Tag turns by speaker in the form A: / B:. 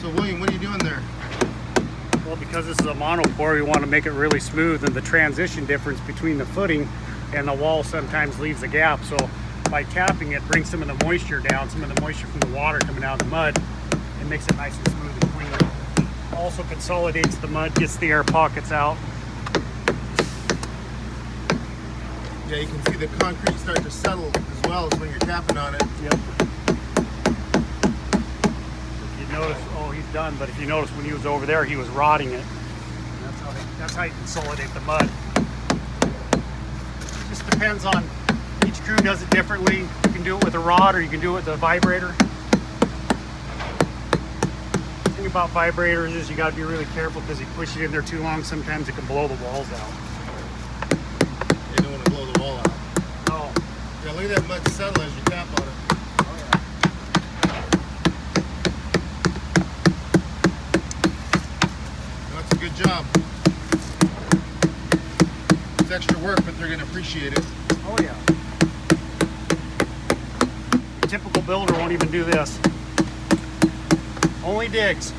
A: So William, what are you doing there?
B: Well, because this is a monopore, we want to make it really smooth, and the transition difference between the footing and the wall sometimes leaves a gap. So by tapping it, brings some of the moisture down, some of the moisture from the water coming out of the mud, and makes it nice and smooth and clean. Also consolidates the mud, gets the air pockets out.
A: Yeah, you can see the concrete start to settle as well as when you're tapping on it.
B: Yep. If you notice, oh, he's done, but if you notice when he was over there, he was rotting it. And that's how you consolidate the mud. It just depends on, each crew does it differently. You can do it with a rod or you can do it with a vibrator. The thing about vibrators is you got to be really careful, because you push it in there too long, sometimes it can blow the walls out.
A: You don't want to blow the wall out.
B: No.
A: Yeah, look at that mud settle as you tap on it.
B: Oh yeah.
A: That's a good job. It's extra work, but they're going to appreciate it.
B: Oh yeah. A typical builder won't even do this. Only digs.